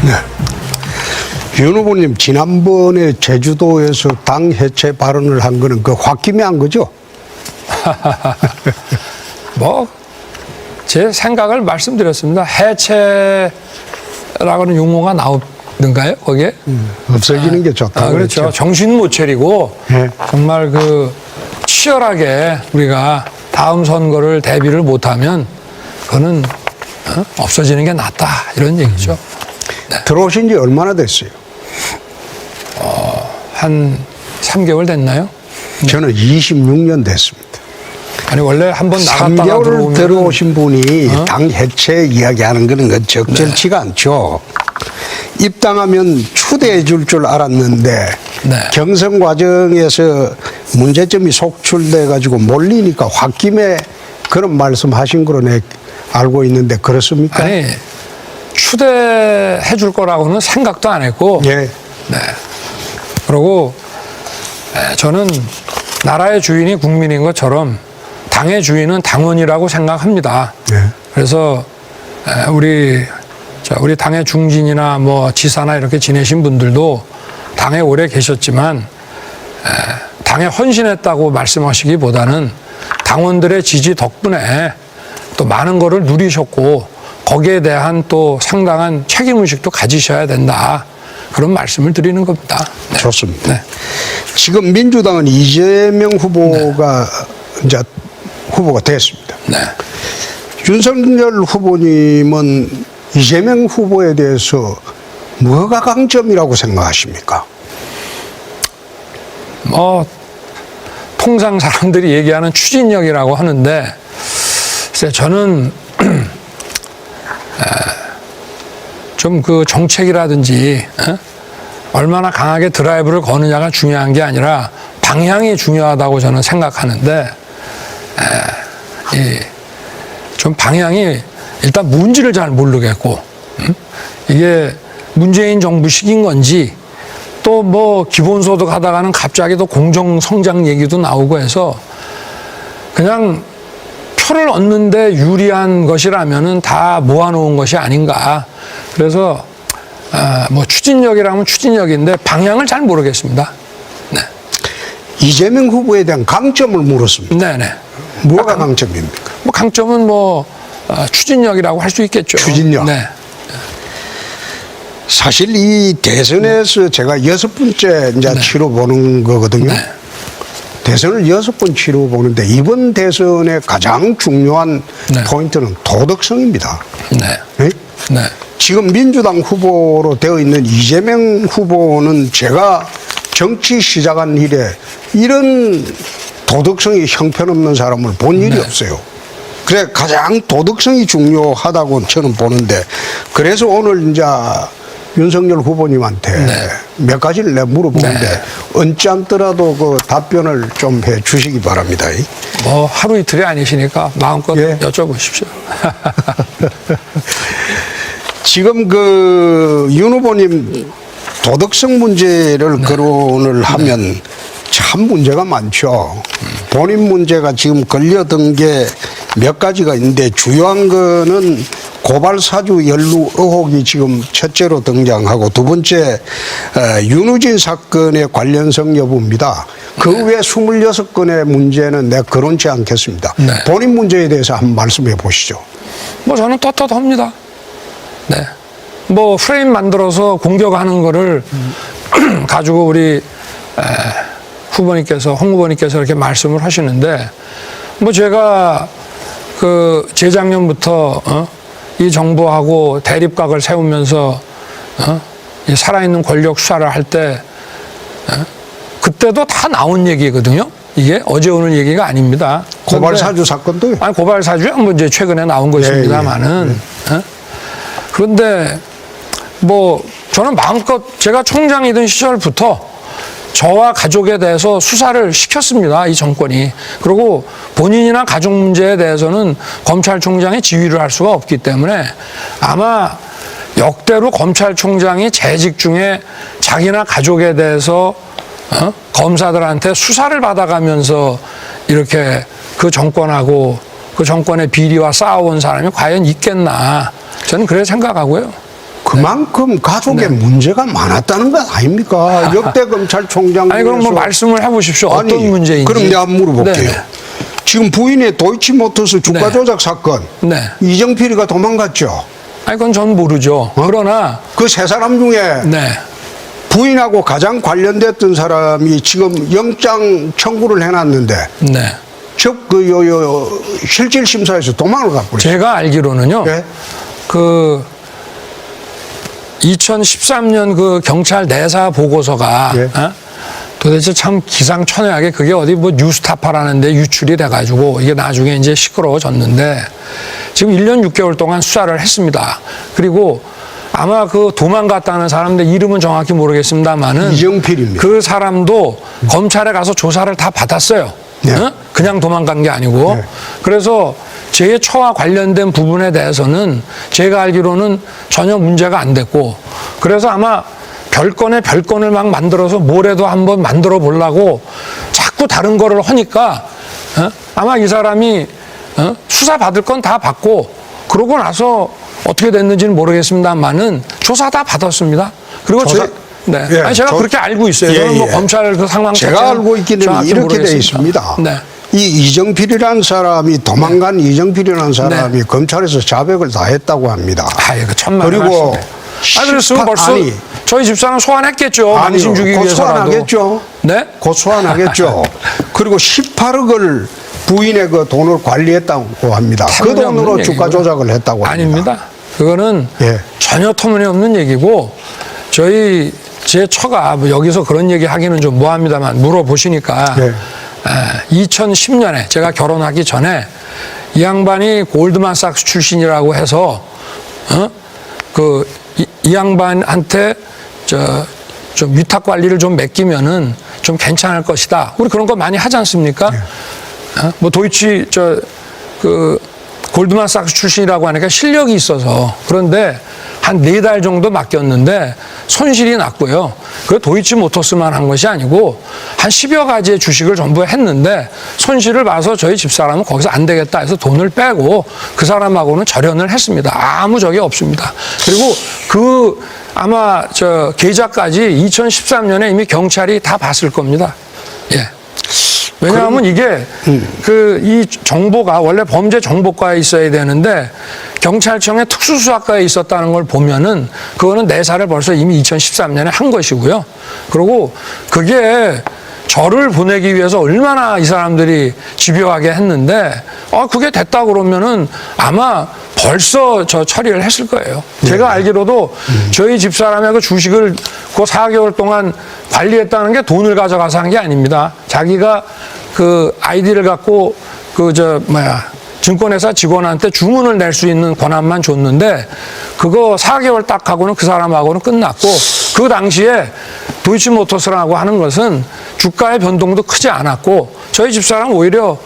네. 윤 후보님 지난번에 제주도에서 당 해체 발언을 한 거는 그 홧김에 한 거죠? 뭐 제 생각을 말씀드렸습니다. 해체라고는 용어가 나오던가요? 거기에? 없어지는 게 좋다. 그렇죠. 정신 못 차리고 네. 정말 그 치열하게 우리가 다음 선거를 대비를 못하면 그거는 없어지는 게 낫다 이런 얘기죠. 네. 들어오신 지 얼마나 됐어요? 한 3개월 됐나요? 저는 26년 됐습니다. 아니 원래 한번 나갔다가 3개월 들어오면 들어오신 분이 당 해체 이야기하는 거는 건 적절치가 않죠. 입당하면 추대해 줄 알았는데 네. 경선 과정에서 문제점이 속출돼 가지고 몰리니까 홧김에 그런 말씀하신 거로 내 알고 있는데 그렇습니까? 아니 추대해 줄 거라고는 생각도 안 했고 예. 네. 그리고 저는 나라의 주인이 국민인 것처럼 당의 주인은 당원이라고 생각합니다. 네. 그래서 우리 당의 중진이나 뭐 지사나 이렇게 지내신 분들도 당에 오래 계셨지만 당에 헌신했다고 말씀하시기보다는 당원들의 지지 덕분에 또 많은 거를 누리셨고 거기에 대한 또 상당한 책임의식도 가지셔야 된다. 그런 말씀을 드리는 겁니다. 네. 좋습니다. 네. 지금 민주당은 이재명 후보가 이제 후보가 됐습니다. 네. 윤석열 후보님은 이재명 후보에 대해서 뭐가 강점이라고 생각하십니까? 통상 사람들이 얘기하는 추진력이라고 하는데 글쎄 저는 좀 그 정책이라든지 얼마나 강하게 드라이브를 거느냐가 중요한 게 아니라 방향이 중요하다고 저는 생각하는데 좀 방향이 일단 뭔지를 잘 모르겠고 이게 문재인 정부 시기인 건지 또 뭐 기본소득 하다가는 갑자기 또 공정성장 얘기도 나오고 해서 그냥 표를 얻는데 유리한 것이라면은 다 모아놓은 것이 아닌가. 그래서 뭐 추진력이라면 추진력인데 방향을 잘 모르겠습니다. 네. 이재명 후보에 대한 강점을 물었습니다. 네네. 뭐가 강점입니까? 뭐 강점은 뭐 추진력이라고 할 수 있겠죠. 추진력. 네. 사실 이 대선에서 제가 6번째 이제 네. 치러보는 거거든요. 네. 대선을 6번 치러보는데 이번 대선의 가장 중요한 네. 포인트는 도덕성입니다. 네. 네? 네. 지금 민주당 후보로 되어 있는 이재명 후보는 제가 정치 시작한 이래 이런 도덕성이 형편없는 사람을 본 일이 네. 없어요. 그래 가장 도덕성이 중요하다고 저는 보는데 그래서 오늘 이제 윤석열 후보님한테 네. 몇 가지를 내가 물어보는데 네. 언짢더라도 그 답변을 좀 해 주시기 바랍니다. 뭐 하루 이틀이 아니시니까 마음껏 예. 여쭤보십시오. 지금 그 윤 후보님 도덕성 문제를 거론을 하면 참 문제가 많죠. 본인 문제가 지금 걸려든 게 몇 가지가 있는데 주요한 거는 고발 사주 연루 의혹이 지금 첫째로 등장하고 두 번째 윤우진 사건의 관련성 여부입니다. 그 외 26건의 문제는 내가 거론치 않겠습니다. 네. 본인 문제에 대해서 한번 말씀해 보시죠. 뭐 저는 떳떳합니다. 네. 뭐 프레임 만들어서 공격하는 거를 가지고 우리 후보님께서 홍 후보님께서 이렇게 말씀을 하시는데 뭐 제가 그 재작년부터 이 정부하고 대립각을 세우면서 이 살아있는 권력 수사를 할 때 그때도 다 나온 얘기거든요. 이게 어제 오늘 얘기가 아닙니다. 고발 사주 사건도요. 아니 고발 사주야 뭐 이제 최근에 나온 것입니다만은 그런데 뭐 저는 마음껏 제가 총장이던 시절부터 저와 가족에 대해서 수사를 시켰습니다. 이 정권이. 그리고 본인이나 가족 문제에 대해서는 검찰총장이 지휘를 할 수가 없기 때문에 아마 역대로 검찰총장이 재직 중에 자기나 가족에 대해서 검사들한테 수사를 받아가면서 이렇게 그 정권하고 그 정권의 비리와 싸워온 사람이 과연 있겠나. 저는 그래 생각하고요. 그만큼 가족에 문제가 많았다는 것 아닙니까? 역대 검찰총장 아니 그럼 뭐 중에서 말씀을 해보십시오. 아니, 어떤 문제인지. 그럼 내가 물어볼게요. 네. 지금 부인의 도이치모터스 주가 네. 조작 사건 네. 이정필이가 도망갔죠. 아니 그건 전 모르죠. 그러나 그 세 사람 중에 네. 부인하고 가장 관련됐던 사람이 지금 영장 청구를 해놨는데 네. 실질 심사에서 도망을 가버렸어요. 제가 알기로는요. 네. 그 2013년 그 경찰 내사 보고서가 예. 어? 도대체 참 기상천외하게 그게 어디 뭐 뉴스타파라는 데 유출이 돼가지고 이게 나중에 이제 시끄러워졌는데 지금 1년 6개월 동안 수사를 했습니다. 그리고 아마 그 도망갔다는 사람들 이름은 정확히 모르겠습니다만은 이정필입니다. 그 사람도 검찰에 가서 조사를 다 받았어요. 네. 어? 그냥 도망간 게 아니고. 네. 그래서 제 처와 관련된 부분에 대해서는 제가 알기로는 전혀 문제가 안 됐고 그래서 아마 별건에 별건을 막 만들어서 뭐래도 한번 만들어 보려고 자꾸 다른 거를 하니까 아마 이 사람이 수사 받을 건 다 받고 그러고 나서 어떻게 됐는지는 모르겠습니다만은 조사 다 받았습니다. 그리고 네. 예, 아니 제가 그렇게 알고 있어요. 예, 저는 뭐 예. 검찰 그 상황 제가 알고 있기는 이렇게 돼 있습니다. 네. 이 이정필이라는 사람이 도망간 이정필이라는 사람이 검찰에서 자백을 다 했다고 합니다. 아이고 천만 그리고 그랬으면 벌써 아니, 저희 집사람 소환했겠죠. 아니요. 당신 주기 곧 위해서라도. 소환하겠죠. 네? 곧 소환하겠죠. 그리고 18억을 부인의 그 돈을 관리했다고 합니다. 그 돈으로 주가 조작을 했다고 합니다. 아닙니다. 그거는 예. 전혀 터무니없는 얘기고 제 처가 뭐 여기서 그런 얘기 하기는 좀 뭐합니다만 물어보시니까 예. 2010년에 제가 결혼하기 전에 이 양반이 골드만삭스 출신이라고 해서 이 양반한테 좀 위탁 관리를 좀 맡기면은 좀 괜찮을 것이다. 우리 그런 거 많이 하지 않습니까? 뭐 도이치 골드만삭스 출신이라고 하니까 실력이 있어서 그런데 한 4달 정도 맡겼는데 손실이 났고요. 그 도이치모터스만 한 것이 아니고 한 10여 가지의 주식을 전부 했는데 손실을 봐서 저희 집사람은 거기서 안 되겠다 해서 돈을 빼고 그 사람하고는 절연을 했습니다. 아무 적이 없습니다. 그리고 아마 계좌까지 2013년에 이미 경찰이 다 봤을 겁니다. 예. 왜냐하면 이게 이 정보가 원래 범죄 정보과에 있어야 되는데 경찰청의 특수수사과에 있었다는 걸 보면은 그거는 내사를 벌써 이미 2013년에 한 것이고요. 그리고 그게 저를 보내기 위해서 얼마나 이 사람들이 집요하게 했는데 그게 됐다 그러면은 아마 벌써 처리를 했을 거예요. 제가 알기로도 저희 집사람의 그 주식을 그 4개월 동안 관리했다는 게 돈을 가져가서 한 게 아닙니다. 자기가 그 아이디를 갖고 증권회사 직원한테 주문을 낼 수 있는 권한만 줬는데 그거 4개월 딱 하고는 그 사람하고는 끝났고 그 당시에 도이치모터스라고 하는 것은 주가의 변동도 크지 않았고 저희 집사람 오히려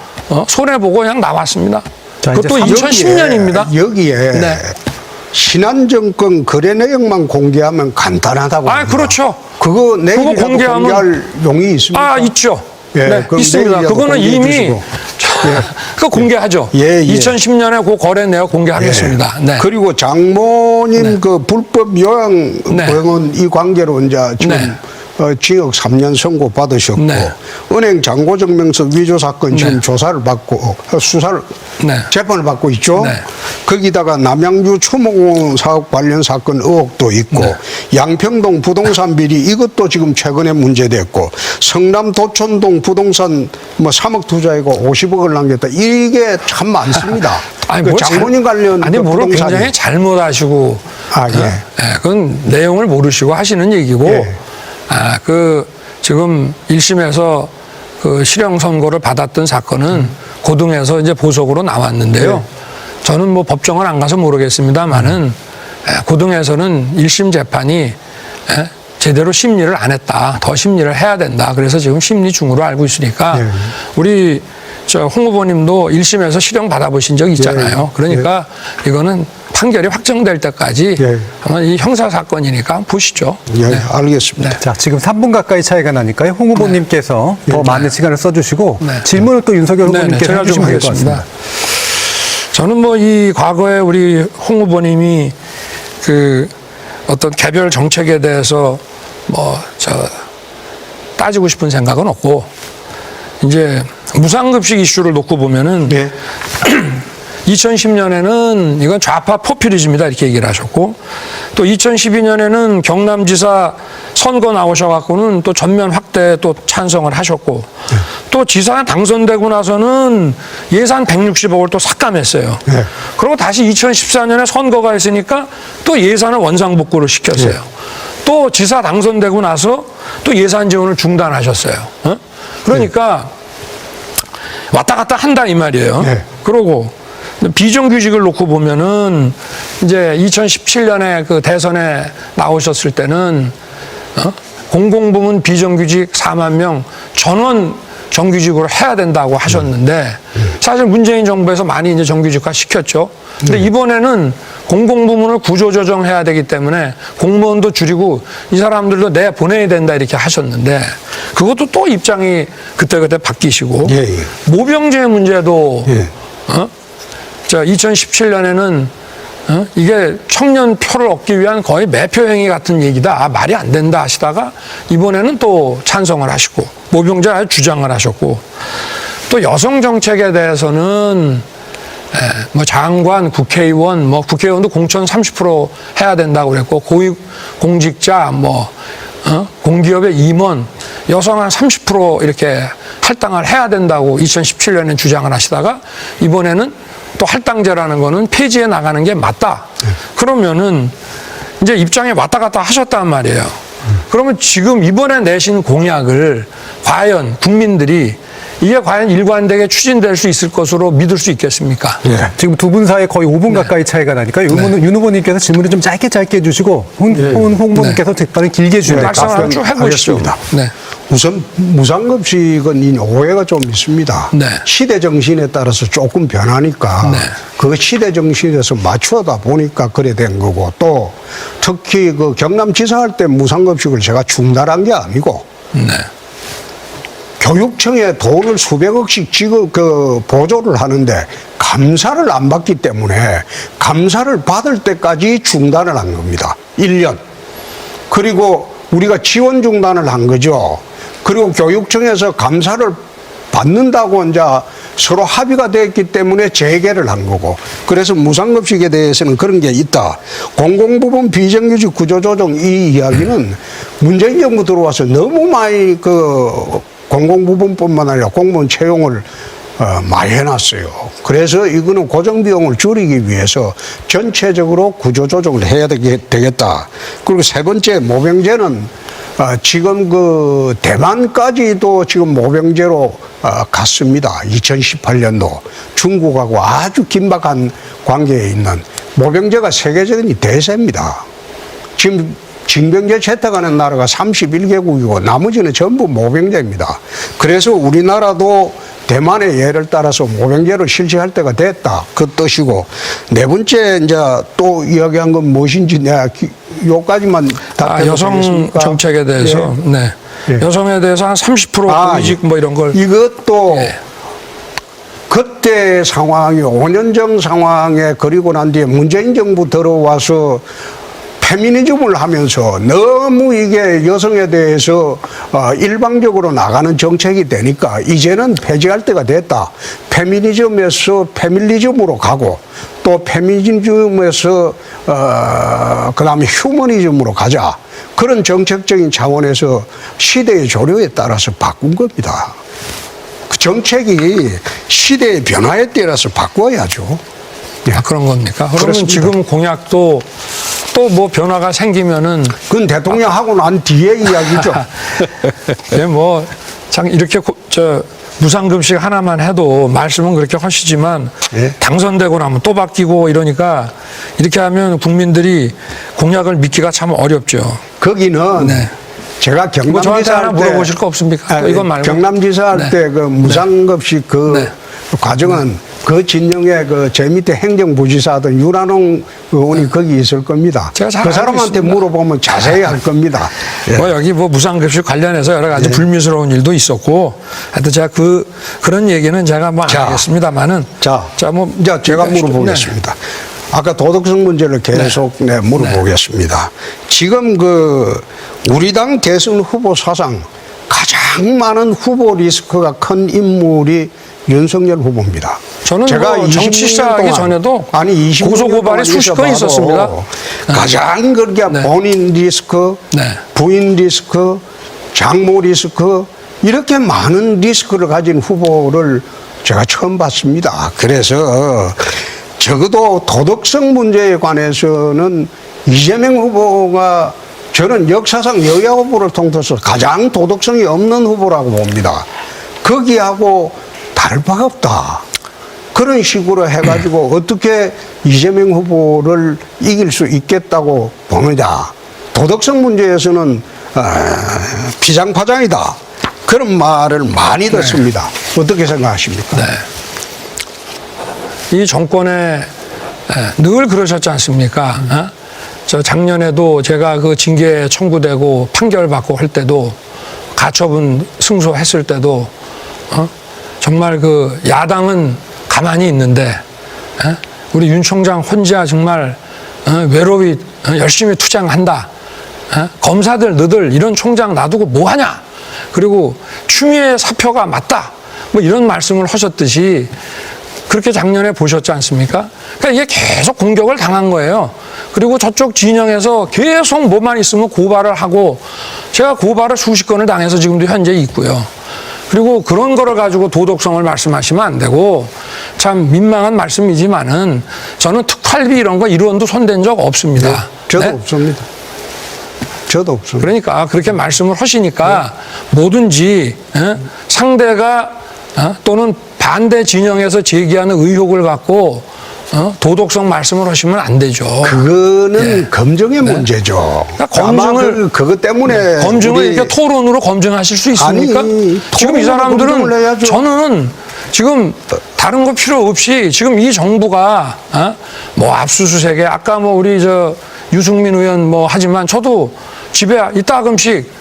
손해보고 그냥 나왔습니다. 자, 그것도 이제 2010년입니다. 여기에 네. 신한증권 거래 내역만 공개하면 간단하다고 합니다. 그렇죠. 그거 내일이라도 공개하면 공개할 용이 있습니까? 있죠. 예, 네, 그럼 있습니다. 내일이라도 그거는 공개해 이미 주시고. 그거 공개하죠. 예, 예. 2010년에 그 거래 내역 공개하겠습니다. 예. 네. 그리고 장모님 그 불법 요양병원 이 관계로 이제 지금 네. 징역 3년 선고 받으셨고 네. 은행 잔고증명서 위조 사건 지금 네. 조사를 받고 수사를 네. 재판을 받고 있죠. 네. 거기다가 남양주 초목공원 사업 관련 사건 의혹도 있고 네. 양평동 부동산 비리 이것도 지금 최근에 문제됐고 성남 도촌동 부동산 뭐 3억 투자이고 50억을 남겼다. 이게 참 많습니다. 그 장모님 관련 뭐를 부동산이. 굉장히 잘못하시고 그건 내용을 모르시고 하시는 얘기고 예. 지금 1심에서 그 실형 선고를 받았던 사건은 고등에서 이제 보석으로 나왔는데요. 저는 뭐 법정을 안 가서 모르겠습니다만은 고등에서는 1심 재판이 제대로 심리를 안 했다. 더 심리를 해야 된다. 그래서 지금 심리 중으로 알고 있으니까 우리 홍 후보님도 1심에서 실형 받아보신 적 있잖아요. 그러니까 이거는 판결이 확정될 때까지 아마 이 형사 사건이니까 보시죠. 네, 알겠습니다. 네. 자, 지금 3분 가까이 차이가 나니까요. 홍 후보님께서 더 많은 시간을 써주시고 질문을 또 윤석열 후보님께서 제가 좀 해주시면 될 것 하겠습니다. 같습니다. 저는 뭐 이 과거에 우리 홍 후보님이 어떤 개별 정책에 대해서 따지고 싶은 생각은 없고, 이제 무상급식 이슈를 놓고 보면은 네. 2010년에는 이건 좌파 포퓰리즘이다 이렇게 얘기를 하셨고, 또 2012년에는 경남지사 선거 나오셔갖고는 또 전면 확대 또 찬성을 하셨고, 또 지사 당선되고 나서는 예산 160억을 또 삭감했어요. 네. 그리고 다시 2014년에 선거가 있으니까 또 예산을 원상복구를 시켰어요. 또 지사 당선되고 나서 또 예산 지원을 중단하셨어요. 그러니까 왔다 갔다 한다 이 말이에요. 네. 그러고 비정규직을 놓고 보면은 이제 2017년에 그 대선에 나오셨을 때는 공공부문 비정규직 4만 명 전원 정규직으로 해야 된다고 하셨는데, 사실 문재인 정부에서 많이 이제 정규직화 시켰죠. 근데 이번에는 공공부문을 구조조정해야 되기 때문에 공무원도 줄이고 이 사람들도 내 보내야 된다 이렇게 하셨는데, 그것도 또 입장이 그때그때 바뀌시고, 예, 예. 모병제 문제도 예. 2017년에는 이게 청년 표를 얻기 위한 거의 매표 행위 같은 얘기다. 말이 안 된다 하시다가 이번에는 또 찬성을 하시고, 모병제 아주 주장을 하셨고, 또 여성 정책에 대해서는 뭐 장관, 국회의원, 뭐 국회의원도 공천 30% 해야 된다고 그랬고, 고위 공직자, 공기업의 임원, 여성 한 30% 이렇게 할당을 해야 된다고 2017년에 주장을 하시다가 이번에는 또 할당제라는 거는 폐지해 나가는 게 맞다. 그러면은 이제 입장에 왔다 갔다 하셨단 말이에요. 그러면 지금 이번에 내신 공약을 과연 국민들이 이게 과연 일관되게 추진될 수 있을 것으로 믿을 수 있겠습니까? 네. 지금 두 분 사이에 거의 5분 가까이 차이가 나니까 윤 후보님께서 질문을 좀 짧게 해주시고 홍 후보님께서 답변을 길게 해주셔야 될것 말씀을 쭉 해보시죠. 하겠습니다. 네. 우선 무상급식은 이 오해가 좀 있습니다. 네. 시대 정신에 따라서 조금 변하니까 네. 그 시대 정신에서 맞추다 보니까 그래 된 거고, 또 특히 그 경남지사 할 때 무상급식을 제가 중단한 게 아니고 네. 교육청에 돈을 수백억씩 보조를 하는데 감사를 안 받기 때문에 감사를 받을 때까지 중단을 한 겁니다. 1년. 그리고 우리가 지원 중단을 한 거죠. 그리고 교육청에서 감사를 받는다고 이제 서로 합의가 됐기 때문에 재개를 한 거고, 그래서 무상급식에 대해서는 그런 게 있다. 공공부문 비정규직 구조조정 이 이야기는 문재인 정부 들어와서 너무 많이 공공부문뿐만 아니라 공무원 채용을 많이 해놨어요. 그래서 이거는 고정비용을 줄이기 위해서 전체적으로 구조조정을 해야 되겠다. 그리고 세 번째, 모병제는 지금 그 대만까지도 지금 모병제로 갔습니다. 2018년도 중국하고 아주 긴박한 관계에 있는 모병제가 세계적인 대세입니다. 지금 징병제 채택하는 나라가 31개국이고 나머지는 전부 모병제입니다. 그래서 우리나라도 대만의 예를 따라서 모병제를 실시할 때가 됐다. 그 뜻이고, 네 번째 이제 또 이야기한 건 무엇인지 내가 요까지만 여성 정책에 대해서 네. 여성에 대해서 한 30% 고위직 뭐 이런 걸 이것도 그때 상황이 5년 전 상황에 그리고 난 뒤에 문재인 정부 들어와서 페미니즘을 하면서 너무 이게 여성에 대해서 일방적으로 나가는 정책이 되니까 이제는 폐지할 때가 됐다. 페미니즘에서 페밀리즘으로 가고, 또 페미니즘에서 그다음에 휴머니즘으로 가자. 그런 정책적인 차원에서 시대의 조류에 따라서 바꾼 겁니다. 그 정책이 시대의 변화에 따라서 바꿔야죠. 그런 겁니까? 그러면 그렇습니다. 지금 공약도 또 뭐 변화가 생기면은 그건 대통령 하고 난 뒤에 이야기죠. 뭐 참 이렇게 무상급식 하나만 해도 말씀은 그렇게 하시지만 당선되고 나면 또 바뀌고 이러니까 이렇게 하면 국민들이 공약을 믿기가 참 어렵죠. 거기는 네. 제가 뭐 저한테 경남지사 하나 할 때 물어보실 거 없습니까? 또 이건 말고. 경남지사 할 때 그 무상급식 과정은 그 진영의 제 밑에 행정부지사든 유란홍 의원이 거기 있을 겁니다. 제가 잘 그 알고 사람한테 있습니다. 물어보면 자세히 할 겁니다. 뭐 여기 뭐 무상급식 관련해서 여러 가지 불미스러운 일도 있었고, 하여튼 제가 그런 얘기는 제가 뭐 안 하겠습니다만은. 자, 제가 물어보겠습니다. 아까 도덕성 문제를 계속 물어보겠습니다. 지금 우리 당 대선 후보 사상 가장 많은 후보 리스크가 큰 인물이 윤석열 후보입니다. 저는 제가 뭐 20년 정치 시작하기 동안, 전에도 아니 20년 고소고발이 동안 수십 건 있어봐도 있었습니다. 가장 그렇게 본인 리스크, 부인 리스크, 장모 리스크 이렇게 많은 리스크를 가진 후보를 제가 처음 봤습니다. 그래서 적어도 도덕성 문제에 관해서는 이재명 후보가 저는 역사상 여야 후보를 통해서 가장 도덕성이 없는 후보라고 봅니다. 거기하고 다를 바가 없다. 그런 식으로 해가지고 어떻게 이재명 후보를 이길 수 있겠다고 보느냐. 도덕성 문제에서는 피장파장이다. 그런 말을 많이 듣습니다. 어떻게 생각하십니까? 이 정권에 늘 그러셨지 않습니까? 저 작년에도 제가 그 징계 청구되고 판결받고 할 때도 가처분 승소했을 때도 정말 그 야당은 가만히 있는데 우리 윤 총장 혼자 정말 외로이 열심히 투쟁한다. 검사들 너들 이런 총장 놔두고 뭐하냐. 그리고 추미애 사표가 맞다. 뭐 이런 말씀을 하셨듯이 그렇게 작년에 보셨지 않습니까? 그러니까 이게 계속 공격을 당한 거예요. 그리고 저쪽 진영에서 계속 뭐만 있으면 고발을 하고 제가 고발을 수십 건을 당해서 지금도 현재 있고요. 그리고 그런 거를 가지고 도덕성을 말씀하시면 안 되고 참 민망한 말씀이지만은 저는 특활비 이런 거 1원도 손댄 적 없습니다. 네, 저도 없습니다. 저도 없습니다. 그러니까 그렇게 말씀을 하시니까 뭐든지 상대가 또는 반대 진영에서 제기하는 의혹을 갖고 도덕성 말씀을 하시면 안 되죠. 그거는 검증의 문제죠. 그러니까 검증을 그것 때문에 검증을 이렇게 토론으로 검증하실 수 있습니까? 아니, 지금 이 토론으로 검증을 사람들은 해야죠. 저는 지금 다른 거 필요 없이 지금 이 정부가 뭐 압수수색에 아까 뭐 우리 저 유승민 의원 뭐 하지만 저도 집에 이따금씩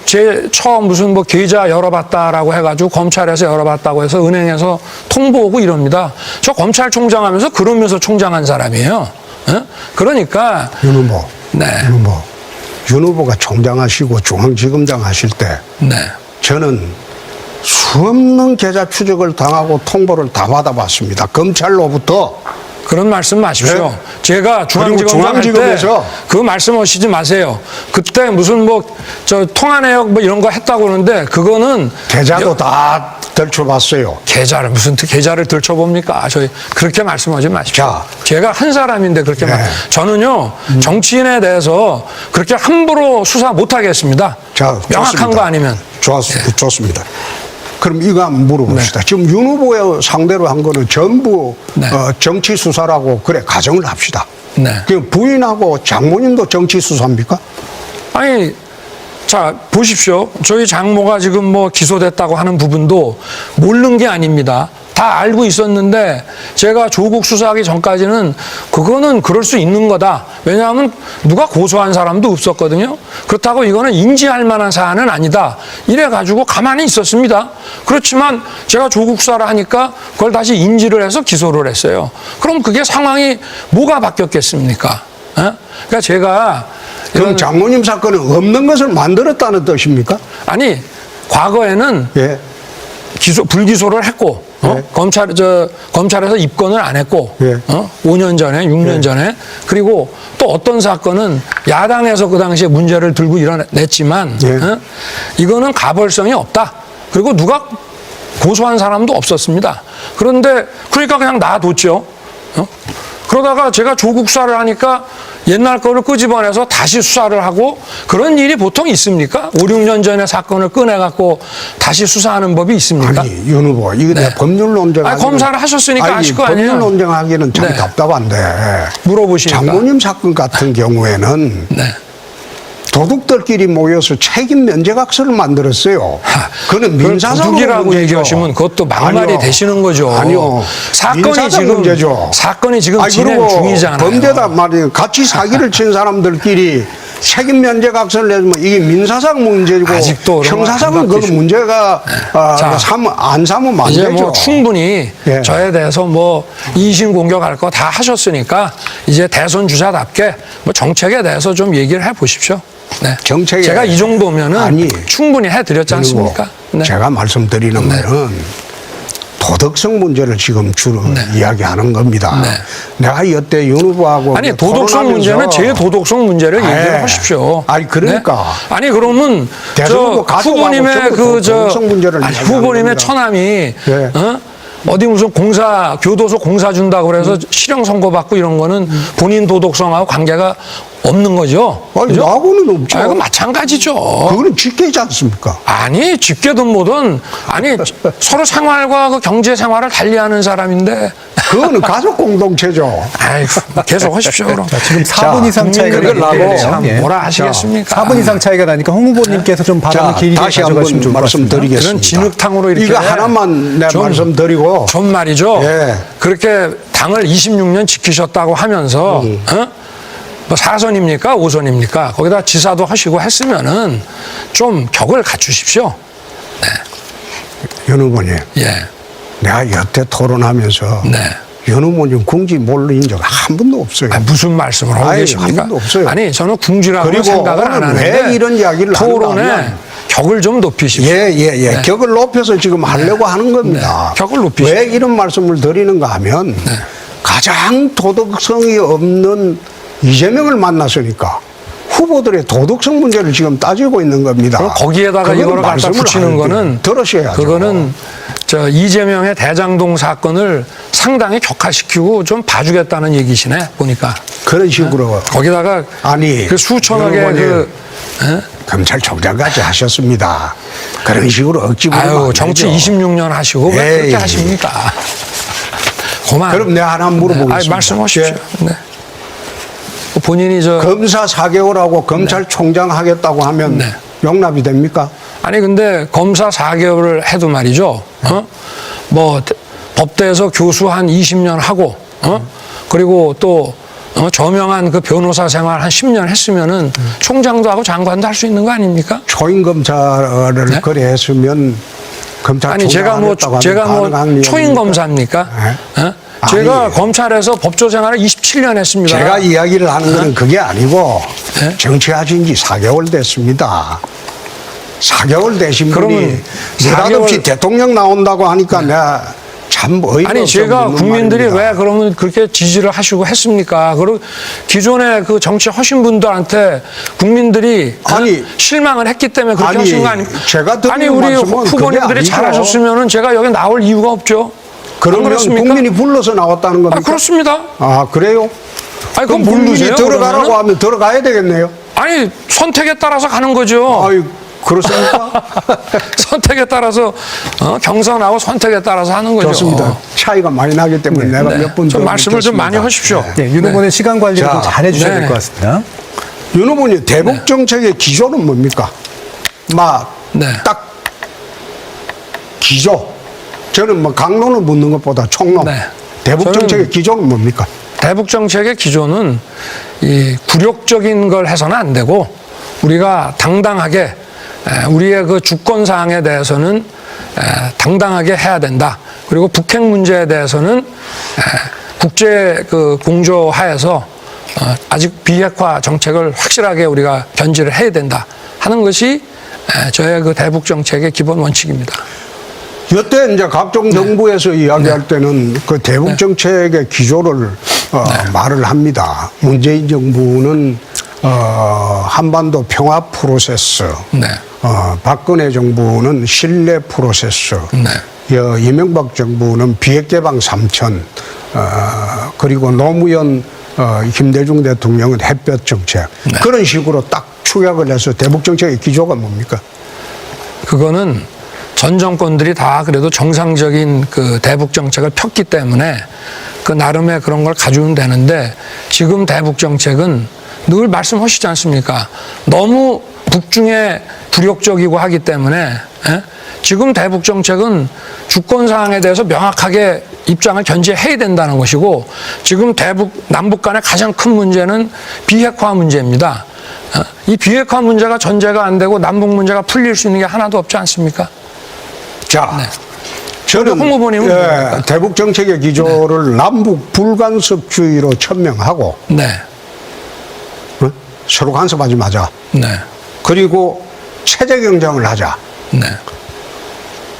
제 처음 무슨 뭐 계좌 열어봤다라고 해가지고 검찰에서 열어봤다고 해서 은행에서 통보 오고 이럽니다. 저 검찰총장 하면서 그러면서 총장한 사람이에요. 그러니까 윤 후보, 네. 윤 후보가 총장 하시고 중앙지검장 하실 때 저는 수없는 계좌 추적을 당하고 통보를 다 받아봤습니다. 검찰로부터. 그런 말씀 마십시오. 네. 제가 중앙지검장 할 때 중앙지검에서 그 말씀하시지 마세요. 그때 무슨 뭐 저 통화내역 뭐 이런 거 했다고 그러는데 그거는 계좌도 다 들춰봤어요. 계좌를 무슨 계좌를 들춰봅니까? 저희 그렇게 말씀하지 마십시오. 자. 제가 한 사람인데 그렇게 저는요 정치인에 대해서 그렇게 함부로 수사 못 하겠습니다. 자, 명확한 좋습니다. 거 아니면. 좋습니다. 그럼 이거 한번 물어봅시다. 지금 윤 후보의 상대로 한 거는 전부 정치 수사라고 그래 가정을 합시다. 그 부인하고 장모님도 정치 수사입니까? 아니, 자, 보십시오. 저희 장모가 지금 뭐 기소됐다고 하는 부분도 모르는 게 아닙니다. 다 알고 있었는데 제가 조국 수사하기 전까지는 그거는 그럴 수 있는 거다. 왜냐하면 누가 고소한 사람도 없었거든요. 그렇다고 이거는 인지할 만한 사안은 아니다. 이래가지고 가만히 있었습니다. 그렇지만 제가 조국 수사를 하니까 그걸 다시 인지를 해서 기소를 했어요. 그럼 그게 상황이 뭐가 바뀌었겠습니까? 그러니까 제가 그럼 장모님 사건은 없는 것을 만들었다는 뜻입니까? 아니 과거에는 불기소를 했고 검찰에서 입건을 안 했고 5년 전에 6년 전에 그리고 또 어떤 사건은 야당에서 그 당시에 문제를 들고 일어냈지만 이거는 가벌성이 없다. 그리고 누가 고소한 사람도 없었습니다. 그런데 그러니까 그냥 놔뒀죠. 그러다가 제가 조국 수사를 하니까 옛날 거를 끄집어내서 다시 수사를 하고 그런 일이 보통 있습니까? 5, 6년 전에 사건을 꺼내갖고 다시 수사하는 법이 있습니까? 아니, 윤 후보, 이거 내가 법률 논쟁하기는. 검사를 하셨으니까 아실 거 아니에요? 법률 논쟁하기는 참 답답한데. 물어보시니까. 장모님 사건 같은 경우에는 도둑들끼리 모여서 책임 면제각서를 만들었어요. 그는 민사상 도둑이라고 얘기하시면 그것도 막말이 되시는 거죠. 아니요. 사건이 지금 문제죠. 사건이 지금 진행 중이잖아요. 범죄다 말이에요. 같이 사기를 친 사람들끼리 책임 면제 각서를 내면 이게 민사상 문제고 아직도 형사상은 그 문제가 자, 안 삼으면 안 이제 되죠. 뭐 충분히 예. 저에 대해서 뭐 이심 공격할 거 다 하셨으니까 이제 대선 주자답게 뭐 정책에 대해서 좀 얘기를 해 보십시오. 네. 정책에 제가 이 정도면은 아니, 충분히 해드렸지 그리고 않습니까? 네. 제가 말씀드리는 거는 도덕성 문제를 지금 주로 이야기하는 겁니다. 네. 내가 여태 윤 후보하고 아니 도덕성 문제는 제 도덕성 문제를 얘기를 하십시오. 아니 그러니까 네? 아니 그러면 대선 저 후보 가져가고 후보님의 저거 도덕성 문제를 이야기하는 후보님의 겁니다. 처남이 네. 어디 무슨 교도소 공사 준다고 그래서 실형 선고받고 이런 거는 본인 도덕성하고 관계가 없는 거죠. 아니 그죠? 나하고는 없죠. 아, 이거 마찬가지죠. 그거는 직계지 않습니까? 아니 집계든 뭐든 아니 서로 생활과 그 경제 생활을 달리하는 사람인데 그거는 가족 공동체죠. 아이고 계속 하십시오 그럼. 지금 4분 이상 차이가 국민들을 나기 때문에 참 예. 뭐라 하시겠습니까? 4분 이상 차이가 나니까 홍 후보님께서 좀 발언을 길게 다시 가져가시면 한번 좋을 것 같습니다. 말씀드리겠습니다. 그런 진흙탕으로 이렇게 이거 하나만 내가 좀- 말씀드리고 전 말이죠. 예. 그렇게 당을 26년 지키셨다고 하면서 뭐 4선입니까? 5선입니까? 거기다 지사도 하시고 했으면은 좀 격을 갖추십시오. 윤 후보님 예. 내가 여태 토론하면서 네. 윤 후보님 궁지 몰린 적 한 번도 없어요. 아, 무슨 말씀을 하고 아이, 계십니까? 한 번도 없어요. 아니 저는 궁지라고 그리고 생각을 안 오늘 하는데 왜 이런 이야기를 토론에 하는가 하면 격을 좀 높이십시오. 예. 격을 높여서 지금 하려고 하는 겁니다. 네. 격을 높이십시오. 왜 이런 말씀을 드리는가 하면 가장 도덕성이 없는 이재명을 만났으니까 후보들의 도덕성 문제를 지금 따지고 있는 겁니다. 그럼 거기에다가 그건 이거를 갖다 말씀을 붙이는 하는데 거는 들으셔야죠. 그거는 저 이재명의 대장동 사건을 상당히 격화시키고 좀 봐주겠다는 얘기시네 보니까. 그런 식으로 거기다가 아니, 그 수천억의 여러분이 그 검찰총장까지 하셨습니다. 그런 식으로 억지 부리면 아유 안 정치 되죠. 26년 하시고 왜 에이. 그렇게 하십니까? 그만. 그럼 내가 하나 물어보겠습니다. 아니, 말씀하십시오. 예. 네. 본인이 저 검사 4개월하고 검찰총장 하겠다고 하면 네. 용납이 됩니까? 아니 근데 검사 4개월을 해도 말이죠. 뭐 법대에서 교수 한 20년 하고 그리고 또 저명한 그 변호사 생활 한 10년 했으면은 총장도 하고 장관도 할 수 있는 거 아닙니까? 초임 검사를 네? 그래 했으면 검찰총장 아니 제가 뭐 하겠다고 하면 제가 뭐 가능한 초임 일입니까? 검사입니까? 네? 제가 아니. 검찰에서 법조 생활을 27년 했습니다. 제가 이야기를 하는 것은 그게 아니고 네? 정치하신 지 4개월 됐습니다. 4개월 되신 분이 그러면 느닷없이 4개월 대통령 나온다고 하니까 내가 참 어이가 아니 없어 제가 묻는 국민들이 말입니다. 왜 그러면 그렇게 지지를 하시고 했습니까? 그리고 기존에 그 정치 하신 분들한테 국민들이 아니, 실망을 했기 때문에 그렇게 아니, 하신 거 아닙니까? 제가 드리는 아니 우리 말씀은 그게 후보님들이 아니죠. 잘하셨으면은 제가 여기 나올 이유가 없죠. 안 그러면 그렇습니까? 국민이 불러서 나왔다는 겁니까? 아, 그렇습니다. 아, 그래요? 아니 그럼 그럼 국민이 모르세요? 들어가라고 그러면은? 하면 들어가야 되겠네요. 아니 선택에 따라서 가는 거죠. 아유, 그렇습니까? 선택에 따라서 경선하고 선택에 따라서 하는 거죠. 좋습니다. 차이가 많이 나기 때문에 내가 네. 몇 분 더 좀 말씀을 좀 많이 하십시오. 네, 윤 후보는 시간 관리를 자, 좀 잘 해주셔야 네. 될 것 같습니다. 윤 후보님 대북 정책의 기조는 뭡니까? 막 네. 딱 기조. 저는 뭐 강론을 묻는 것보다 총론. 네. 대북 저는 정책의 기조는 뭡니까? 대북 정책의 기조는 이 굴욕적인 걸 해서는 안 되고 우리가 당당하게 우리의 그 주권 사항에 대해서는 당당하게 해야 된다. 그리고 북핵 문제에 대해서는 국제 그 공조 하에서 아직 비핵화 정책을 확실하게 우리가 견지를 해야 된다 하는 것이 저의 그 대북 정책의 기본 원칙입니다. 여태 이제 각종 정부에서 이야기할 때는 그 대북 정책의 기조를 말을 합니다. 문재인 정부는 한반도 평화 프로세스, 네. 박근혜 정부는 신뢰 프로세스, 네. 이명박 정부는 비핵 개방 3천, 그리고 노무현 김대중 대통령은 햇볕 정책. 네. 그런 식으로 딱 축약을 해서 대북 정책의 기조가 뭡니까? 그거는 전 정권들이 다 그래도 정상적인 그 대북 정책을 폈기 때문에 그 나름의 그런 걸 가져오면 되는데 지금 대북 정책은 늘 말씀하시지 않습니까? 너무 북중에 굴욕적이고 하기 때문에 지금 대북 정책은 주권 사항에 대해서 명확하게 입장을 견지해야 된다는 것이고 지금 대북 남북 간의 가장 큰 문제는 비핵화 문제입니다. 이 비핵화 문제가 전제가 안 되고 남북 문제가 풀릴 수 있는 게 하나도 없지 않습니까? 자, 네. 저는 홍 후보님은 뭡니까? 대북 정책의 기조를 남북 불간섭주의로 천명하고 네. 서로 간섭하지 마자. 네. 그리고 체제 경쟁을 하자. 네.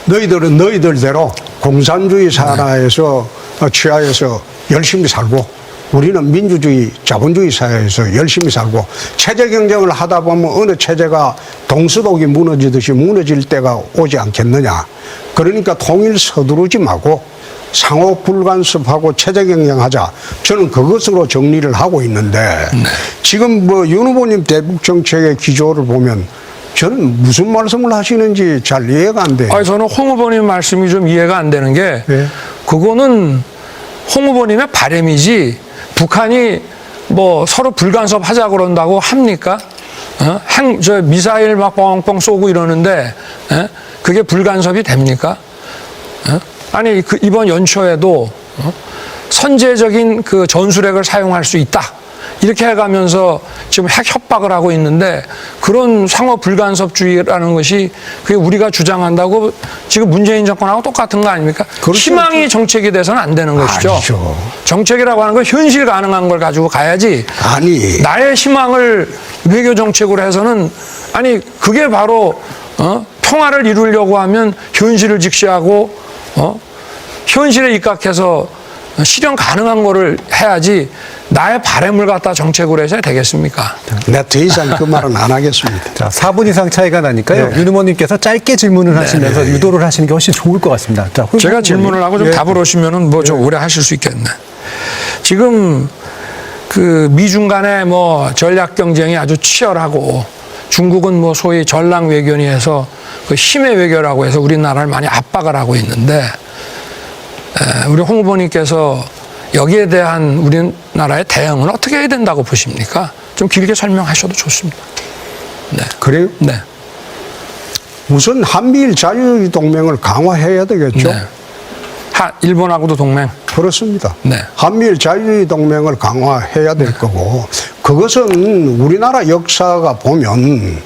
너희들은 너희들대로 공산주의 사회에서 취하에서 열심히 살고 우리는 민주주의 자본주의 사회에서 열심히 살고 체제 경쟁을 하다 보면 어느 체제가 동서독이 무너지듯이 무너질 때가 오지 않겠느냐. 그러니까 통일 서두르지 말고 상호 불간섭하고 체제 경쟁하자. 저는 그것으로 정리를 하고 있는데 지금 뭐 윤 후보님 대북 정책의 기조를 보면 저는 무슨 말씀을 하시는지 잘 이해가 안 돼요. 아니, 저는 홍 후보님 말씀이 좀 이해가 안 되는 게 예. 그거는 홍 후보님의 바람이지 북한이 뭐 서로 불간섭 하자 그런다고 합니까? 저 미사일 막 뻥뻥 쏘고 이러는데 그게 불간섭이 됩니까? 아니 이번 연초에도 선제적인 그 전술핵을 사용할 수 있다. 이렇게 해가면서 지금 핵 협박을 하고 있는데 그런 상호 불간섭주의라는 것이 그게 우리가 주장한다고 지금 문재인 정권하고 똑같은 거 아닙니까? 그렇죠. 희망이 정책이 돼서는 안 되는 것이죠. 아니죠. 정책이라고 하는 건 현실 가능한 걸 가지고 가야지. 아니. 나의 희망을 외교 정책으로 해서는 아니 그게 바로 평화를 이루려고 하면 현실을 직시하고 현실에 입각해서 실현 가능한 거를 해야지 나의 바램을 갖다 정책으로 해서 되겠습니까? 네, 더 이상 그 말은 안 하겠습니다. 자, 4분 이상 차이가 나니까요. 네. 윤 의원님께서 짧게 질문을 하시면서 유도를 하시는 게 훨씬 좋을 것 같습니다. 자, 홍 제가 후보님. 질문을 하고 좀 예. 답을 오시면은 뭐 좀 오래 하실 수 있겠네. 지금 그 미중 간의 뭐 전략 경쟁이 아주 치열하고 중국은 뭐 소위 전랑 외교니 해서 그 힘의 외교라고 해서 우리나라를 많이 압박을 하고 있는데 우리 홍 후보님께서 여기에 대한 우리나라의 대응은 어떻게 해야 된다고 보십니까? 좀 길게 설명하셔도 좋습니다. 네. 그래요? 네. 우선 한미일 자유주의 동맹을 강화해야 되겠죠. 네. 일본하고도 동맹. 그렇습니다. 네. 한미일 자유주의 동맹을 강화해야 될 거고 그것은 우리나라 역사가 보면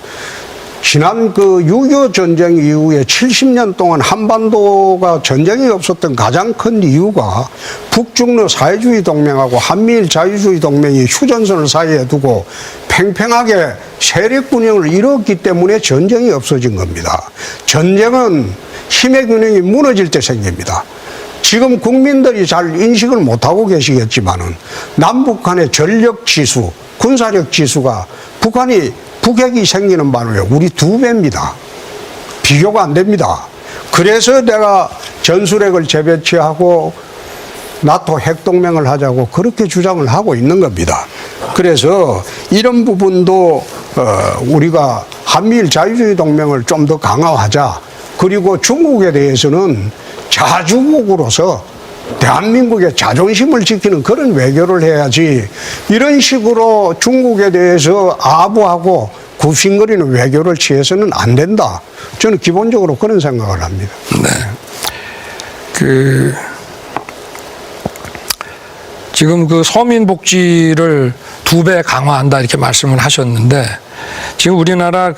지난 그 6.25 전쟁 이후에 70년 동안 한반도가 전쟁이 없었던 가장 큰 이유가 북중러 사회주의 동맹하고 한미일 자유주의 동맹이 휴전선을 사이에 두고 팽팽하게 세력 균형을 이뤘기 때문에 전쟁이 없어진 겁니다. 전쟁은 힘의 균형이 무너질 때 생깁니다. 지금 국민들이 잘 인식을 못하고 계시겠지만은 남북 간의 전력 지수, 군사력 지수가 북핵이 생기는 바람에 우리 2배입니다. 비교가 안 됩니다. 그래서 내가 전술핵을 재배치하고 나토 핵동맹을 하자고 그렇게 주장을 하고 있는 겁니다. 그래서 이런 부분도 우리가 한미일 자유주의 동맹을 좀 더 강화하자. 그리고 중국에 대해서는 자주국으로서 대한민국의 자존심을 지키는 그런 외교를 해야지 이런 식으로 중국에 대해서 아부하고 굽신거리는 외교를 취해서는 안 된다. 저는 기본적으로 그런 생각을 합니다. 지금 그 서민 복지를 2배 강화한다 이렇게 말씀을 하셨는데 지금 우리나라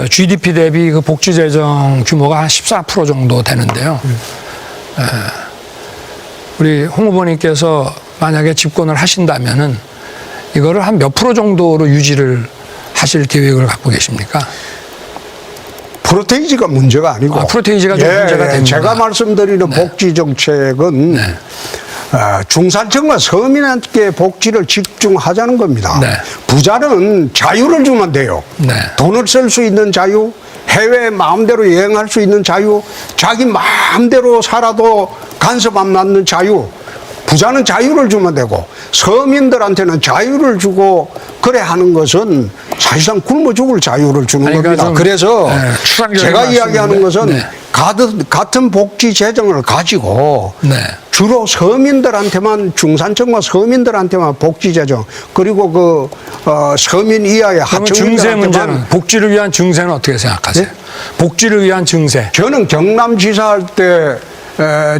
GDP 대비 그 복지 재정 규모가 한 14% 정도 되는데요. 우리 홍 후보님께서 만약에 집권을 하신다면은 이거를 한 몇 프로 정도로 유지를 하실 계획을 갖고 계십니까? 프로테이지가 문제가 아니고 프로테이지가 좀 문제가 됩니다. 제가 말씀드리는 복지 정책은 중산층과 서민한테 복지를 집중하자는 겁니다. 네. 부자는 자유를 주면 돼요. 네. 돈을 쓸 수 있는 자유, 해외 마음대로 여행할 수 있는 자유, 자기 마음대로 살아도 간섭 안 받는 자유. 부자는 자유를 주면 되고 서민들한테는 자유를 주고 그래 하는 것은 사실상 굶어 죽을 자유를 주는 아니, 그러니까 겁니다. 그래서 추상적인 제가 이야기하는 것은 네. 같은 복지 재정을 가지고 네. 주로 서민들한테만 중산층과 서민들한테만 복지 재정 그리고 서민 이하의 그러면 증세 문제는 하층민들한테만 복지를 위한 증세는 어떻게 생각하세요? 네? 복지를 위한 증세. 저는 경남지사 할 때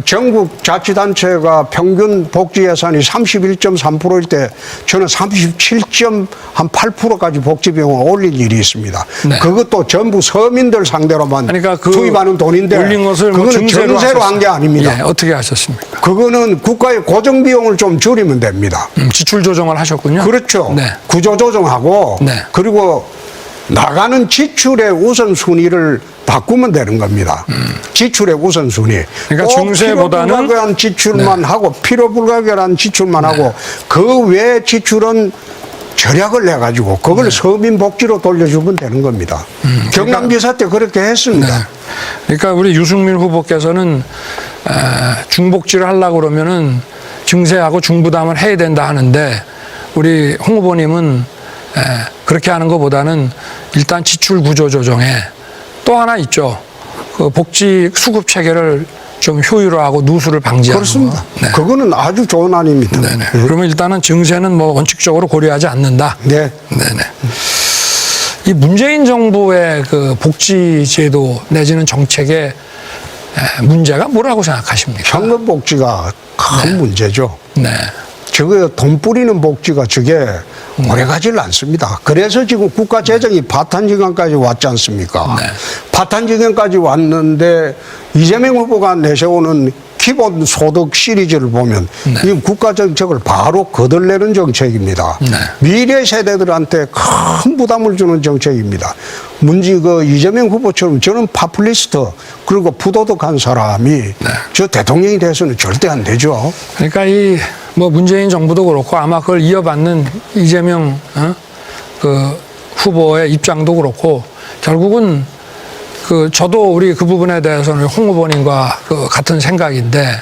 전국 자치단체가 평균 복지 예산이 31.3%일 때 저는 37.8%까지 복지 비용을 올린 일이 있습니다. 네. 그것도 전부 서민들 상대로만 그러니까 그 투입하는 돈인데 올린 것을 뭐 그거는 증세로 정세로 한 게 하셨어요. 아닙니다. 예, 어떻게 하셨습니까? 그거는 국가의 고정 비용을 좀 줄이면 됩니다. 지출 조정을 하셨군요. 그렇죠. 네. 구조 조정하고 네. 그리고 나가는 지출의 우선순위를 바꾸면 되는 겁니다. 지출의 우선순위. 그러니까 꼭 증세보다는 필요불가결한 지출만 하고 필요불가결한 지출만 하고 그 외 지출은 절약을 해가지고 그걸 서민 복지로 돌려주면 되는 겁니다. 경남지사 때 그렇게 했습니다. 네. 그러니까 우리 유승민 후보께서는 중복지를 하려고 그러면은 증세하고 중부담을 해야 된다 하는데 우리 홍 후보님은 그렇게 하는 것보다는 일단 지출 구조 조정에 또 하나 있죠. 그 복지 수급 체계를 좀 효율화하고 누수를 방지하는 그렇습니다. 거. 네. 그거는 아주 좋은 안입니다. 네네. 그러면 일단은 증세는 뭐 원칙적으로 고려하지 않는다. 네. 네네. 이 문재인 정부의 그 복지제도 내지는 정책의 문제가 뭐라고 생각하십니까? 현금 복지가 큰 문제죠. 네. 저거 돈 뿌리는 복지가 저게 오래 가지를 않습니다. 그래서 지금 국가 재정이 파탄지경까지 왔지 않습니까? 네. 파탄지경까지 왔는데 이재명 후보가 내세우는 기본 소득 시리즈를 보면 이 국가 정책을 바로 거들내는 정책입니다. 네. 미래 세대들한테 큰 부담을 주는 정책입니다. 그 이재명 후보처럼 저는 파퓰리스트 그리고 부도덕한 사람이 저 대통령이 돼서는 절대 안 되죠. 그러니까 이 뭐 문재인 정부도 그렇고 아마 그걸 이어받는 이재명 그 후보의 입장도 그렇고 결국은 그 저도 우리 그 부분에 대해서는 홍 후보님과 그 같은 생각인데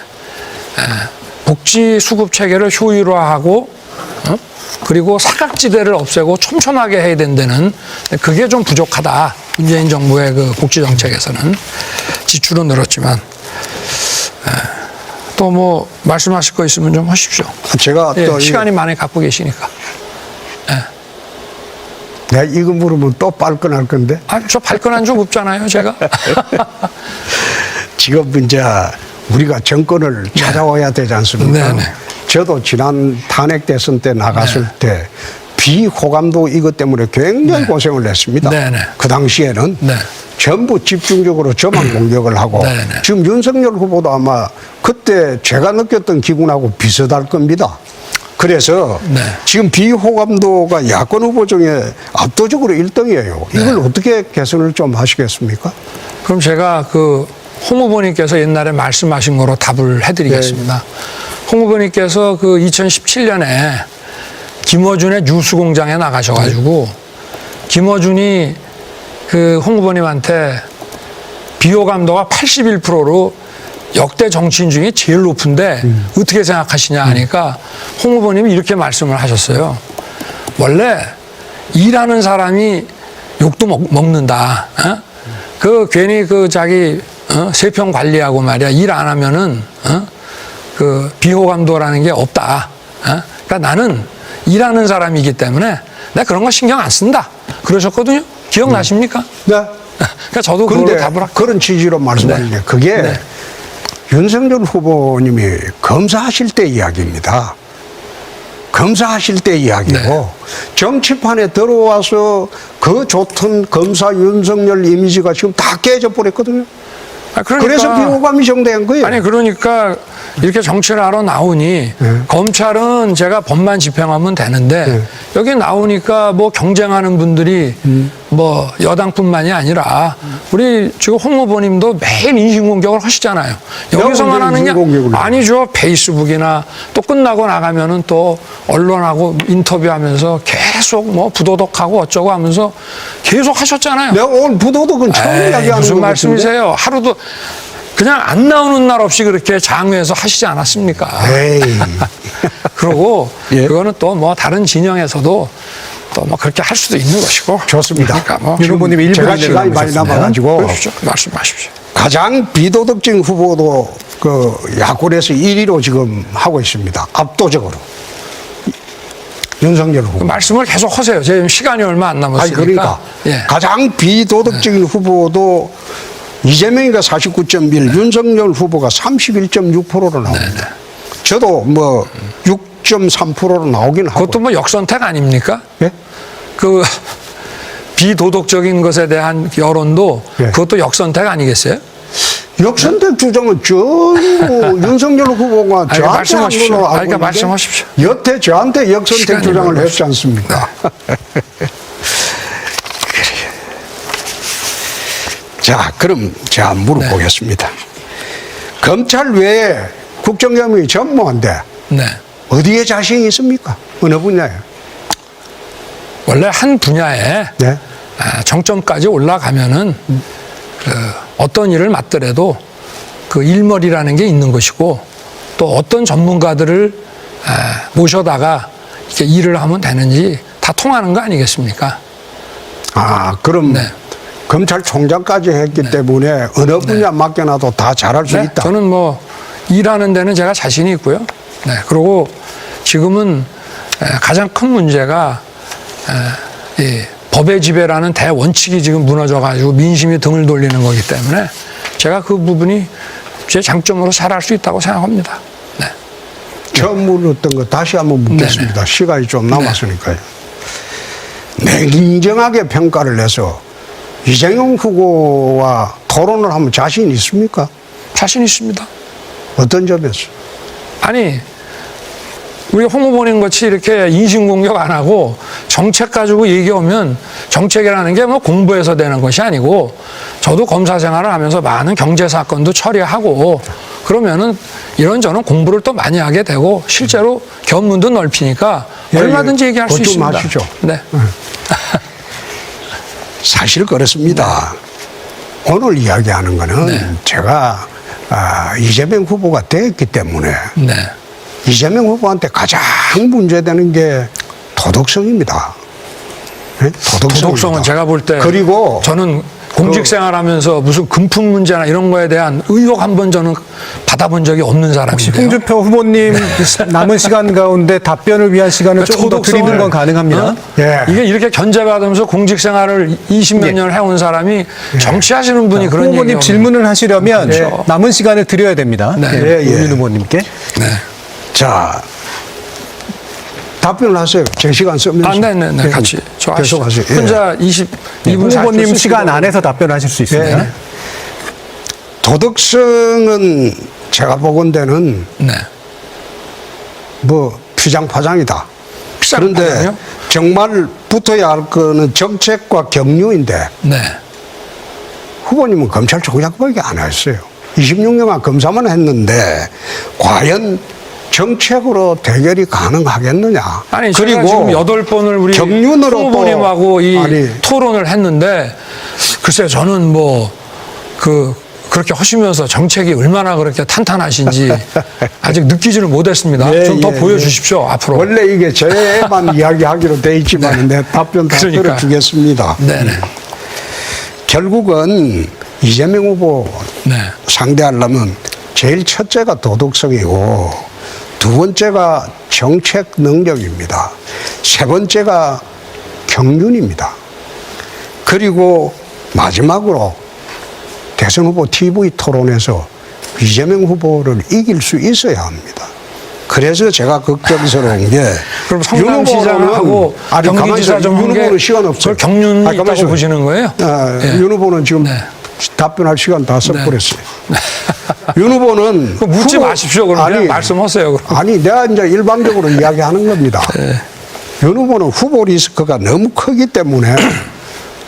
복지 수급 체계를 효율화하고 그리고 사각지대를 없애고 촘촘하게 해야 된다는 그게 좀 부족하다. 문재인 정부의 그 복지 정책에서는 지출은 늘었지만 또 뭐 말씀하실 거 있으면 좀 하십시오. 제가 예, 또 시간이 많이 갖고 계시니까. 내가 이거 물으면 또 빨끈할 건데 아, 저 발끈한 적 없잖아요, 제가. 지금 이제 우리가 정권을 찾아와야 되지 않습니까? 네네. 저도 지난 탄핵 대선 때 나갔을 때 비호감도 이것 때문에 굉장히 고생을 했습니다. 네네. 그 당시에는 네. 전부 집중적으로 저만 공격을 하고 네네. 지금 윤석열 후보도 아마 그때 제가 느꼈던 기분하고 비슷할 겁니다. 그래서 네. 지금 비호감도가 야권 후보 중에 압도적으로 1등이에요. 이걸 어떻게 개선을 좀 하시겠습니까? 그럼 제가 그 홍 후보님께서 옛날에 말씀하신 거로 답을 해드리겠습니다. 홍 후보님께서 그 2017년에 김어준의 뉴스 공장에 나가셔가지고 김어준이 그 홍 후보님한테 비호감도가 81%로 역대 정치인 중에 제일 높은데 어떻게 생각하시냐 하니까 홍 후보님이 이렇게 말씀을 하셨어요. 원래 일하는 사람이 욕도 먹는다. 어? 그 괜히 그 자기 세평 관리하고 말이야 일 안 하면은 그 비호감도라는 게 없다. 그러니까 나는 일하는 사람이기 때문에 내가 그런 거 신경 안 쓴다. 그러셨거든요. 기억나십니까? 네. 그러니까 저도 그걸로 그런데 답을 할게요. 그런 취지로 말씀하시는데 그게 네. 윤석열 후보님이 검사하실 때 이야기입니다. 검사하실 때 이야기고 네. 정치판에 들어와서 그 좋던 검사 윤석열 이미지가 지금 다 깨져버렸거든요. 그러니까, 그래서 비호감이 정대한 거예요. 아니 그러니까 이렇게 정치를 하러 나오니 검찰은 제가 법만 집행하면 되는데 여기 나오니까 뭐 경쟁하는 분들이 뭐 여당뿐만이 아니라 우리 지금 홍 후보님도 매일 인신공격을 하시잖아요. 여기서만 하는 게 아니죠. 페이스북이나 또 끝나고 나가면은 또 언론하고 인터뷰하면서 계속 뭐 부도덕하고 어쩌고 하면서 계속 하셨잖아요. 내가 오늘 부도덕은 처음 이야기하는 무슨 것 말씀이세요? 하루도 그냥 안 나오는 날 없이 그렇게 장외에서 하시지 않았습니까? 에이. 그러고 예. 그거는 또 뭐 다른 진영에서도 또 뭐 그렇게 할 수도 있는 것이고. 좋습니다. 그러니까 뭐 윤 후보님 1분 제가 시간이 많이 남아가지고 그러십시오. 말씀하십시오. 가장 비도덕적인 후보도 그 야권에서 1위로 지금 하고 있습니다. 압도적으로. 윤석열 후보. 말씀을 계속 하세요. 지금 시간이 얼마 안 아니 남았으니까. 그러니까 예. 가장 비도덕적인 후보도 이재명이가 49.1, 윤석열 후보가 31.6%로 나옵니다. 저도 뭐 6.3%로 나오긴 하고. 그것도 뭐 역선택 아닙니까? 예? 그 비도덕적인 것에 대한 여론도 예. 그것도 역선택 아니겠어요? 역선택 주장은 전혀 윤석열 후보가 아니, 저한테 말씀하십시오. 한 걸로 알고 그러니까 있는데 말씀하십시오. 여태 저한테 역선택 시간이 주장을 별로 했지 않습니까? 자, 그럼 제가 물어보겠습니다. 검찰 외에 국정감이 전무한데 네. 어디에 자신이 있습니까? 어느 분야에? 원래 한 분야에 네. 정점까지 올라가면은 그 어떤 일을 맡더라도 그 일머리라는 게 있는 것이고 또 어떤 전문가들을 모셔다가 이렇게 일을 하면 되는지 다 통하는 거 아니겠습니까? 아, 그럼 네. 검찰총장까지 했기 때문에 어느 분야 맡겨놔도 다 잘할 수 네, 있다. 저는 뭐 일하는 데는 제가 자신이 있고요. 네, 그리고 지금은 가장 큰 문제가 이 법의 지배라는 대원칙이 지금 무너져가지고 민심이 등을 돌리는 거기 때문에 제가 그 부분이 제 장점으로 잘할 수 있다고 생각합니다. 네. 처음 물었던 거 다시 한번 묻겠습니다. 네네. 시간이 좀 남았으니까요. 냉정하게 평가를 해서 이재명 후보와 토론을 하면 자신 있습니까? 자신 있습니다. 어떤 점에서? 아니, 우리 홍 후보님 같이 이렇게 인신공격 안 하고 정책 가지고 얘기하면 정책이라는 게 뭐 공부해서 되는 것이 아니고 저도 검사 생활을 하면서 많은 경제 사건도 처리하고 그러면은 이런저런 공부를 또 많이 하게 되고 실제로 견문도 넓히니까 예, 얼마든지 예. 얘기할 수 그것 좀 있습니다. 하시죠. 네. 사실 그렇습니다. 오늘 이야기하는 거는 네. 제가 이재명 후보가 됐기 때문에 네. 이재명 후보한테 가장 문제되는 게 도덕성입니다. 네? 도덕성은 제가 볼 때 그리고 저는 공직 생활하면서 무슨 금품 문제나 이런 거에 대한 의혹 한 번 저는 받아본 적이 없는 혹시 사람인데요. 홍준표 후보님 남은 시간 가운데 답변을 위한 시간을 조금 더 드리는 건 가능합니다. 어? 예. 이게 이렇게 견제받으면서 공직 생활을 20몇 년을 해온 사람이 정치하시는 분이 그런 후보님 얘기하면 질문을 하시려면 그렇죠. 남은 시간을 드려야 됩니다. 네. 예, 예. 윤 후보님께. 네. 자, 답변을 하세요. 제 시간 쓰면서. 네네네. 예, 같이. 저 계속 하세요. 예. 혼자 22분 후보님 시간 안에서 답변하실 수 있습니다. 예. 도덕성은 제가 보건대는 네. 뭐 피장파장이다. 그런데 피장파장이요? 정말 붙어야 할 거는 정책과 경륜인데 네. 후보님은 검찰총장밖에 안 했어요. 26년간 검사만 했는데 과연 정책으로 대결이 가능하겠느냐. 아니 제가 지금 8번을 우리 경륜으로 홍 후보님하고 이 아니. 토론을 했는데 글쎄 저는 뭐 그렇게 하시면서 정책이 얼마나 그렇게 탄탄하신지 아직 느끼지를 못했습니다. 예, 좀 더 예, 보여주십시오 앞으로. 원래 이게 저만 이야기하기로 돼 있지만 내 답변 다 그러니까. 들어주겠습니다. 네네. 결국은 이재명 후보 네. 상대하려면 제일 첫째가 도덕성이고 두 번째가 정책 능력입니다. 세 번째가 경륜입니다. 그리고 마지막으로 대선 후보 TV 토론에서 이재명 후보를 이길 수 있어야 합니다. 그래서 제가 걱정스러운 게 그럼 성남시장하고 경기지사 좀 윤 후보는 시간 없어요. 경륜이 아니, 있다고 가만있어요. 보시는 거예요? 예. 윤 후보는 지금 네. 답변할 시간 다 써버렸어요. 윤 후보는 그거 묻지 후보- 마십시오. 그럼 그냥 말씀하세요. 그럼. 아니 내가 이제 일반적으로 이야기하는 겁니다. 윤 후보는 후보 리스크가 너무 크기 때문에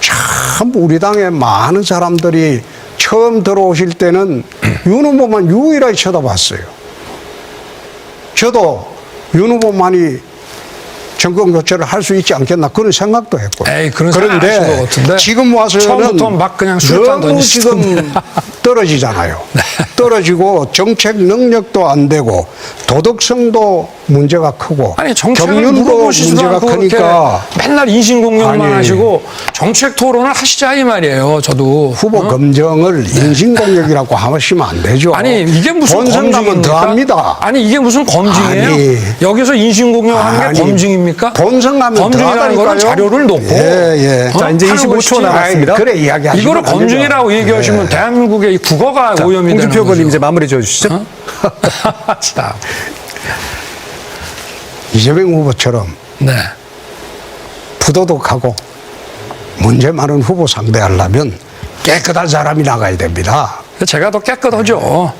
참 우리 당의 많은 사람들이 처음 들어오실 때는 윤 후보만 유일하게 쳐다봤어요. 저도 윤 후보만이 정권 교체를 할 수 있지 않겠나 그런 생각도 했고. 에이, 그런 생각 안 하신 것 같은데. 지금 와서는 처음부터 막 그냥 수류탄 너무 던지시던데. 지금 떨어지잖아요. 떨어지고 정책 능력도 안 되고 도덕성도 문제가 크고 아니 정책을 경륜도 물어보시지도 문제가 않고 그렇게 크니까 맨날 인신공격만 아니. 하시고 정책 토론을 하시자 이 말이에요. 저도 후보 검증을 인신공격이라고 하시면 안 되죠. 아니 이게 무슨 본선 가면 검증입니까? 더합니다. 아니 이게 무슨 검증이에요? 아니. 여기서 인신공격하는 아니, 게 검증입니까? 본선 가면 검증이라는 거는 더하다니까요. 자료를 놓고 예. 자, 이제 하는 25초 것이지. 남았습니다. 그래 이야기하시면 이거를 안 되죠. 검증이라고 얘기하시면 대한민국의 이 국어가 오염이 되는 홍준표 거죠. 의원님 이제 마무리 지어주시죠. 참. 이재명 후보처럼 네. 부도덕하고 문제 많은 후보 상대하려면 깨끗한 사람이 나가야 됩니다. 제가 더 깨끗하죠.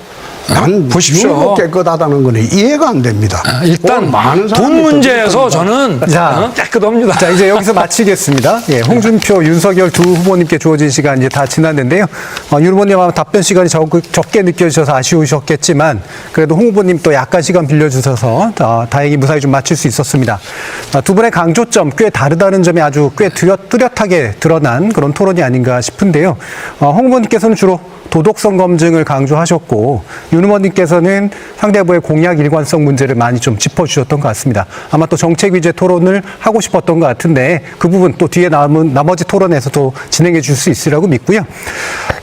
난 보십시오. 보십시오. 깨끗하다는 거는 이해가 안 됩니다. 일단 오늘 많은 돈 사람들이 문제에서 또 저는 자. 깨끗합니다. 자, 이제 여기서 마치겠습니다. 예, 홍준표, 윤석열 두 후보님께 주어진 시간 이제 다 지났는데요. 윤 후보님 아마 답변 시간이 적게 느껴지셔서 아쉬우셨겠지만 그래도 홍 후보님 또 약간 시간 빌려주셔서 다행히 무사히 좀 마칠 수 있었습니다. 두 분의 강조점 꽤 다르다는 점이 아주 꽤 뚜렷하게 드러난 그런 토론이 아닌가 싶은데요. 홍 후보님께서는 주로 도덕성 검증을 강조하셨고 윤 의원님께서는 상대 후보의 공약 일관성 문제를 많이 좀 짚어주셨던 것 같습니다. 아마 또 정책 위주의 토론을 하고 싶었던 것 같은데 그 부분 또 뒤에 남은 나머지 토론에서도 진행해 줄 수 있으리라고 믿고요.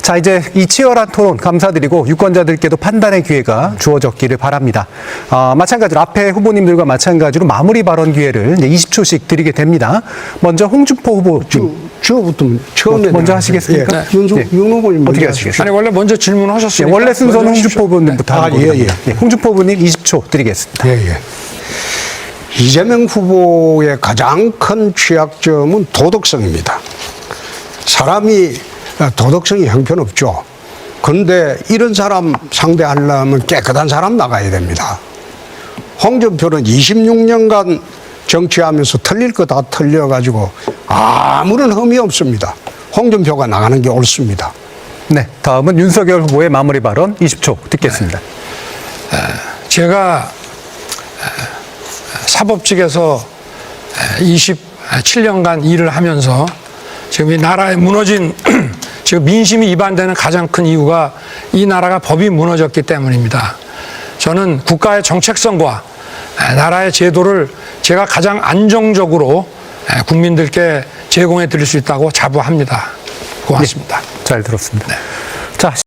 자, 이제 이 치열한 토론 감사드리고 유권자들께도 판단의 기회가 주어졌기를 바랍니다. 마찬가지로 앞에 후보님들과 마찬가지로 마무리 발언 기회를 이제 20초씩 드리게 됩니다. 먼저 홍준표 후보 저부터 처음에 먼저 하시겠습니까? 윤 네. 후보님 먼저 어떻게 하시겠습니다. 하시겠어요? 아니 원래 먼저 질문하셨으니까 원래 순서는 먼저 홍준표 후보님부터 아, 하는 예, 겁니다. 예. 홍준표 후보님 20초 드리겠습니다. 예. 이재명 후보의 가장 큰 취약점은 도덕성입니다. 사람이 도덕성이 형편없죠. 그런데 이런 사람 상대하려면 깨끗한 사람 나가야 됩니다. 홍준표는 26년간 정치하면서 틀릴 거 다 틀려가지고 아무런 흠이 없습니다. 홍준표가 나가는 게 옳습니다. 네, 다음은 윤석열 후보의 마무리 발언 20초 듣겠습니다. 제가 사법직에서 27년간 일을 하면서 지금 이 나라에 무너진 지금 민심이 이반되는 가장 큰 이유가 이 나라가 법이 무너졌기 때문입니다. 저는 국가의 정책성과 나라의 제도를 제가 가장 안정적으로 국민들께 제공해 드릴 수 있다고 자부합니다. 고맙습니다. 잘 들었습니다.